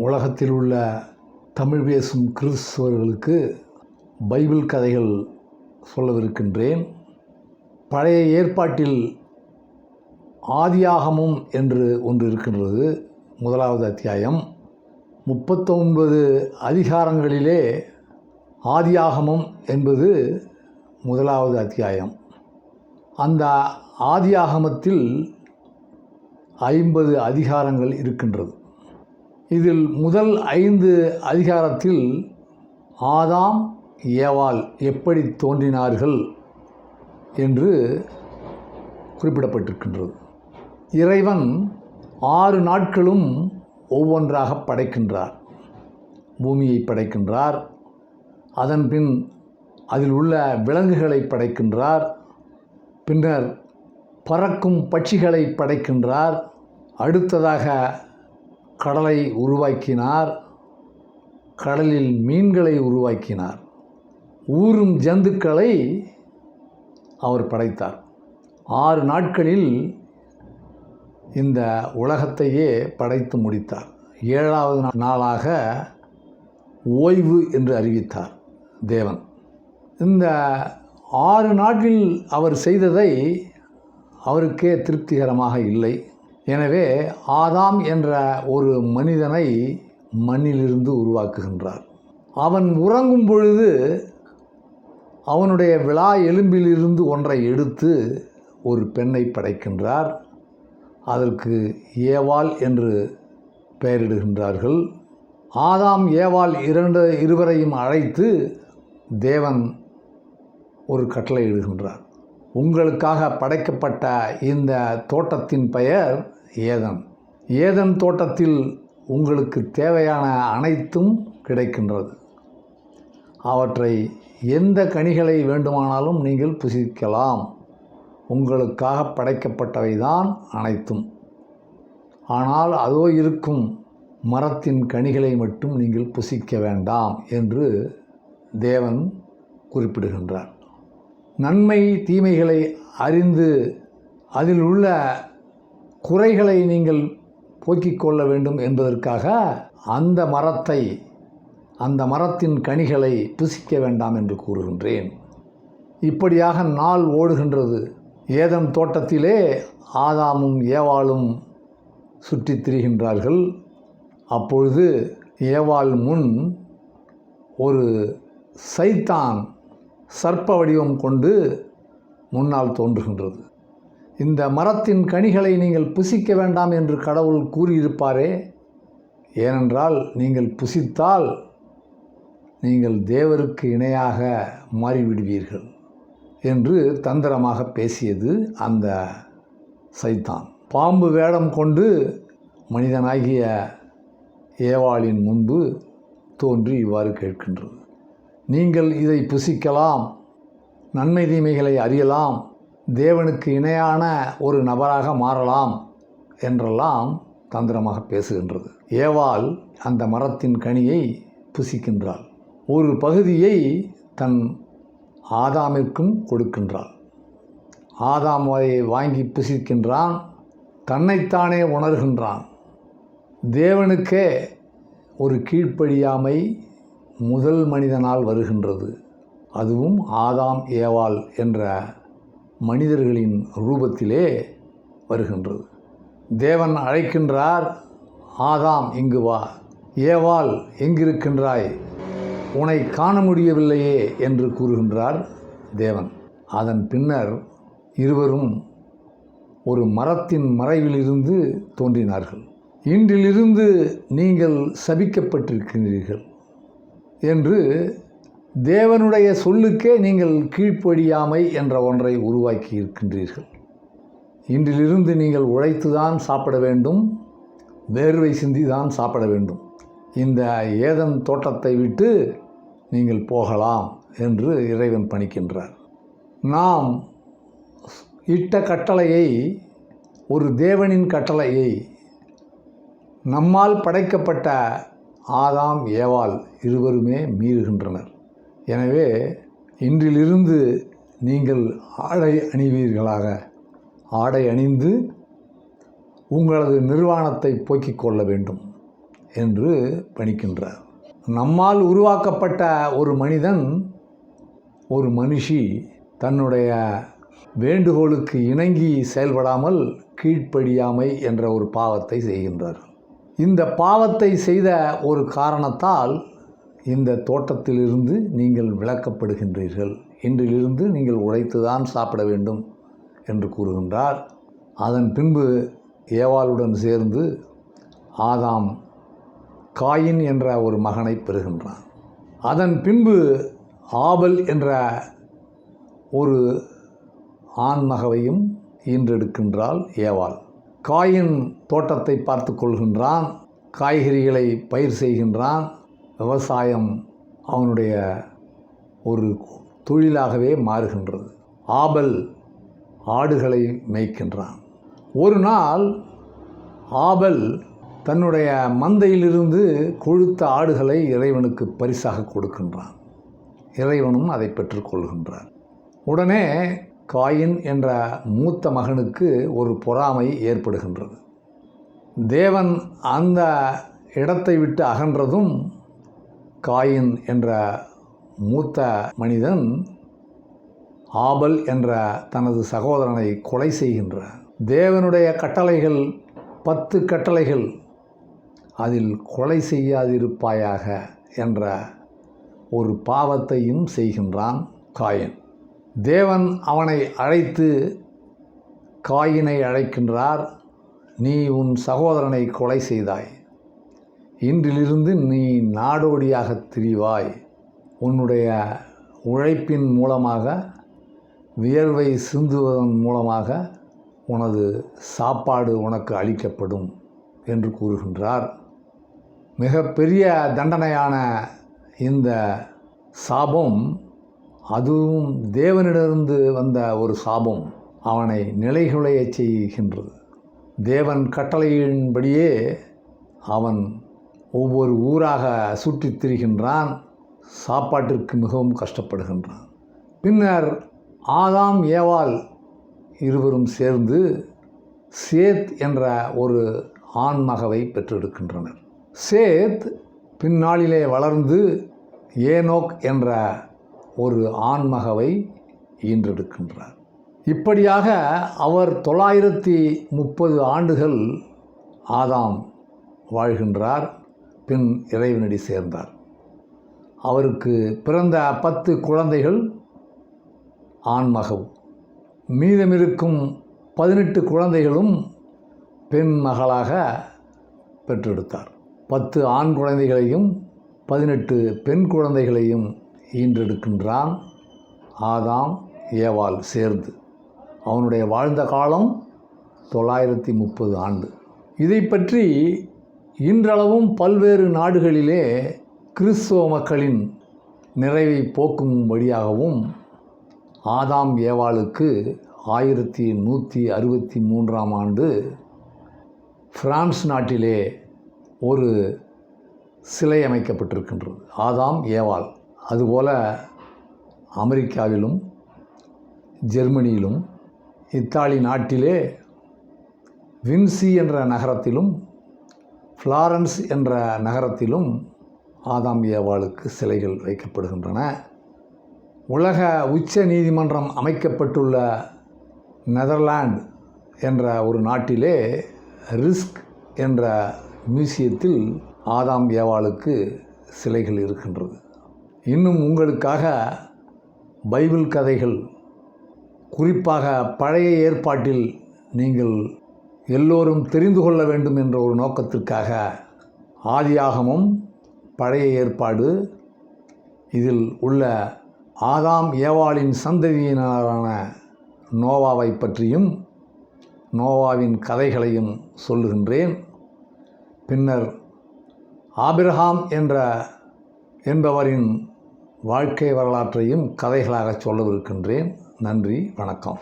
உலகத்தில் உள்ள தமிழ் பேசும் கிறிஸ்தவர்களுக்கு பைபிள் கதைகள் சொல்லவிருக்கின்றேன். பழைய ஏற்பாட்டில் ஆதியாகமம் என்று ஒன்று இருக்கின்றது. 1வது அத்தியாயம் 39 அதிகாரங்களிலே ஆதியாகமம் என்பது 1வது அத்தியாயம். அந்த ஆதியாகமத்தில் 50 அதிகாரங்கள் இருக்கின்றது. இதில் முதல் 5 அதிகாரத்தில் ஆதாம் ஏவாள் எப்படி தோன்றினார்கள் என்று குறிப்பிடப்பட்டிருக்கின்றது. இறைவன் 6 நாட்களும் ஒவ்வொன்றாக படைக்கின்றார். பூமியை படைக்கின்றார், அதன்பின் அதில் உள்ள விலங்குகளை படைக்கின்றார், பின்னர் பறக்கும் பட்சிகளை படைக்கின்றார், அடுத்ததாக கடலை உருவாக்கினார், கடலில் மீன்களை உருவாக்கினார், ஊரும் ஜந்துக்களை அவர் படைத்தார். 6 நாட்களில் இந்த உலகத்தையே படைத்து முடித்தார். 7வது நாளாக ஓய்வு என்று அறிவித்தார் தேவன். இந்த 6 நாட்களில் அவர் செய்ததை அவருக்கே திருப்திகரமாக இல்லை. எனவே ஆதாம் என்ற ஒரு மனிதனை மண்ணிலிருந்து உருவாக்குகின்றார். அவன் உறங்கும் பொழுது அவனுடைய விலா எலும்பிலிருந்து ஒன்றை எடுத்து ஒரு பெண்ணை படைக்கின்றார். அதற்கு ஏவாள் என்று பெயரிடுகின்றார்கள். ஆதாம் ஏவாள் இருவரையும் அழைத்து தேவன் ஒரு கட்டளை இடுகின்றார். உங்களுக்காக படைக்கப்பட்ட இந்த தோட்டத்தின் பெயர் ஏதன். ஏதன் தோட்டத்தில் உங்களுக்கு தேவையான அனைத்தும் கிடைக்கின்றது. அவற்றை எந்த கனிகளை வேண்டுமானாலும் நீங்கள் புசிக்கலாம். உங்களுக்காக படைக்கப்பட்டவை தான் அனைத்தும். ஆனால் அதோ இருக்கும் மரத்தின் கனிகளை மட்டும் நீங்கள் புசிக்க வேண்டாம் என்று தேவன் குறிப்பிடுகின்றார். நன்மை தீமைகளை அறிந்து அதில் உள்ள குறைகளை நீங்கள் போக்கிக் கொள்ள வேண்டும் என்பதற்காக அந்த மரத்தின் கனிகளை புசிக்க வேண்டாம் என்று கூறுகின்றேன். இப்படியாக நாள் ஓடுகின்றது. ஏதன் தோட்டத்திலே ஆதாமும் ஏவாளும் சுற்றித் திரிகின்றார்கள். அப்பொழுது ஏவாள் முன் ஒரு சைத்தான் சர்ப்ப வடிவம் கொண்டு முன்னால் தோன்றுகின்றது. இந்த மரத்தின் கனிகளை நீங்கள் புசிக்க வேண்டாம் என்று கடவுள் கூறியிருப்பாரே, ஏனென்றால் நீங்கள் புசித்தால் நீங்கள் தேவருக்கு இணையாக மாறிவிடுவீர்கள் என்று தந்திரமாக பேசியது அந்த சைத்தான். பாம்பு வேடம் கொண்டு மனிதனாகிய ஏவாளின் முன்பு தோன்றி இவ்வாறு கேட்கின்றது: நீங்கள் இதை புசிக்கலாம், நன்மை தீமைகளை அறியலாம், தேவனுக்கு இணையான ஒரு நபராக மாறலாம் என்றெல்லாம் தந்திரமாக பேசுகின்றது. ஏவாள் அந்த மரத்தின் கனியை புசிக்கின்றாள். ஒரு பகுதியை தன் ஆதாமிற்கும் கொடுக்கின்றாள். ஆதாம் அதை வாங்கி புசிக்கின்றான். தன்னைத்தானே உணர்கின்றான். தேவனுக்கே ஒரு கீழ்ப்படியாமை முதல் மனிதனால் வருகின்றது. அதுவும் ஆதாம் ஏவாள் என்ற மனிதர்களின் ரூபத்திலே வருகின்றது. தேவன் அழைக்கின்றார்: ஆதாம் இங்கு வா, ஏவாள் எங்கிருக்கின்றாய், உன்னை காண முடியவில்லையே என்று கூறுகின்றார் தேவன். அதன் பின்னர் இருவரும் ஒரு மரத்தின் மறைவிலிருந்து தோன்றினார்கள். இன்றிலிருந்து நீங்கள் சபிக்கப்பட்டிருக்கிறீர்கள் என்று தேவனுடைய சொல்லுக்கே நீங்கள் கீழ்ப்படியாமை என்ற ஒன்றை உருவாக்கி இருக்கின்றீர்கள். இன்றிலிருந்து நீங்கள் உழைத்துதான் சாப்பிட வேண்டும், வேர்வை சிந்தி தான் சாப்பிட வேண்டும். இந்த ஏதன் தோட்டத்தை விட்டு நீங்கள் போகலாம் என்று இறைவன் பணிக்கின்றார். நாம் இட்ட கட்டளையை, ஒரு தேவனின் கட்டளையை நம்மால் படைக்கப்பட்ட ஆதாம் ஏவாள் இருவருமே மீறுகின்றனர். எனவே இன்றிலிருந்து நீங்கள் ஆடை அணிவீர்களாக. ஆடை அணிந்து உங்களது நிர்வாணத்தை போக்கிக் கொள்ள வேண்டும் என்று பணிக்கின்றார். நம்மால் உருவாக்கப்பட்ட ஒரு மனிதன், ஒரு மனுஷி தன்னுடைய வேண்டுகோளுக்கு இணங்கி செயல்படாமல் கீழ்ப்படியாமை என்ற ஒரு பாவத்தை செய்கின்றார். இந்த பாவத்தை செய்த ஒரு காரணத்தால் இந்த தோட்டத்திலிருந்து நீங்கள் விலக்கப்படுகின்றீர்கள். இன்றிலிருந்து நீங்கள் உழைத்துதான் சாப்பிட வேண்டும் என்று கூறுகின்றார். அதன் பின்பு ஏவாளுடன் சேர்ந்து ஆதாம் காயின் என்ற ஒரு மகனை பெறுகின்றான். அதன் பின்பு ஆபல் என்ற ஒரு ஆண்மகவையும் ஈன்றெடுக்கின்றாள் ஏவாள். காயின் தோட்டத்தை பார்த்து கொள்கின்றான், காய்கறிகளை பயிர் செய்கின்றான். விவசாயம் அவனுடைய ஒரு தொழிலாகவே மாறுகின்றது. ஆபல் ஆடுகளை மேய்க்கின்றான். ஒரு நாள் ஆபல் தன்னுடைய மந்தையிலிருந்து கொழுத்த ஆடுகளை இறைவனுக்கு பரிசாக கொடுக்கின்றான். இறைவனும் அதை பெற்றுக்கொள்கின்றார். உடனே காயின் என்ற மூத்த மகனுக்கு ஒரு பொறாமை ஏற்படுகின்றது. தேவன் அந்த இடத்தை விட்டு அகன்றதும் காயின் என்ற மூத்த மனிதன் ஆபல் என்ற தனது சகோதரனை கொலை செய்கின்றார். தேவனுடைய கட்டளைகள் 10 கட்டளைகள், அதில் கொலை செய்யாதிருப்பாயாக என்ற ஒரு பாவத்தையும் செய்கின்றான் காயின். தேவன் அவனை அழைத்து காயினை அழைக்கின்றார். நீ உன் சகோதரனை கொலை செய்தாய். இன்றிலிருந்து நீ நாடோடியாக திரிவாய். உன்னுடைய உழைப்பின் மூலமாக, வியர்வை சிந்துவதன் மூலமாக உனது சாப்பாடு உனக்கு அளிக்கப்படும் என்று கூறுகின்றார். மிக பெரிய தண்டனையான இந்த சாபம், அதுவும் தேவனிடமிருந்து வந்த ஒரு சாபம், அவனை நிலைகுலையச் செய்கின்றது. தேவன் கட்டளையின்படியே அவன் ஒவ்வொரு ஊராக சுற்றித் திரிகின்றான். சாப்பாட்டிற்கு மிகவும் கஷ்டப்படுகின்றான். பின்னர் ஆதாம் ஏவாள் இருவரும் சேர்ந்து சேத் என்ற ஒரு ஆண்மகவை பெற்றெடுக்கின்றனர். சேத் பின்னாளிலே வளர்ந்து ஏனோக் என்ற ஒரு ஆண்மகவை ஈன்றெடுக்கின்றார். இப்படியாக அவர் 930 ஆண்டுகள் ஆதாம் வாழ்கின்றார். பின் இறைவனடி சேர்ந்தார். அவருக்கு பிறந்த 10 குழந்தைகள் ஆண்மகவும், மீதமிருக்கும் 18 குழந்தைகளும் பெண் மகளாக பெற்றெடுத்தார். 10 ஆண் குழந்தைகளையும் 18 பெண் குழந்தைகளையும் ஈன்றெடுக்கின்றான் ஆதாம் ஏவாள் சேர்ந்து. அவனுடைய வாழ்ந்த காலம் 930 ஆண்டு. இதை பற்றி இன்றளவும் பல்வேறு நாடுகளிலே கிறிஸ்துவ மக்களின் நிறைவை போக்கும்படியாகவும் ஆதாம் ஏவாளுக்கு 1163ஆம் ஆண்டு பிரான்ஸ் நாட்டிலே ஒரு சிலை அமைக்கப்பட்டிருக்கின்றது, ஆதாம் ஏவாள். அதுபோல அமெரிக்காவிலும் ஜெர்மனியிலும் இத்தாலி நாட்டிலே வின்சி என்ற நகரத்திலும் ஃப்ளாரன்ஸ் என்ற நகரத்திலும் ஆதாம் ஏவாளுக்கு சிலைகள் வைக்கப்படுகின்றன. உலக உச்ச நீதிமன்றம் அமைக்கப்பட்டுள்ள நெதர்லாந்து என்ற ஒரு நாட்டிலே ரிஸ்க் என்ற மியூசியத்தில் ஆதாம் ஏவாளுக்கு சிலைகள் இருக்கின்றது. இன்னும் உங்களுக்காக பைபிள் கதைகள், குறிப்பாக பழைய ஏற்பாட்டில் நீங்கள் எல்லோரும் தெரிந்து கொள்ள வேண்டும் என்ற ஒரு நோக்கத்திற்காக ஆதியாகமம், பழைய ஏற்பாடு, இதில் உள்ள ஆதாம் ஏவாளின் சந்ததியினரான நோவாவை பற்றியும் நோவாவின் கதைகளையும் சொல்லுகின்றேன். பின்னர் ஆபிரகாம் என்பவரின் வாழ்க்கை வரலாற்றையும் கதைகளாக சொல்லவிருக்கின்றேன். நன்றி, வணக்கம்.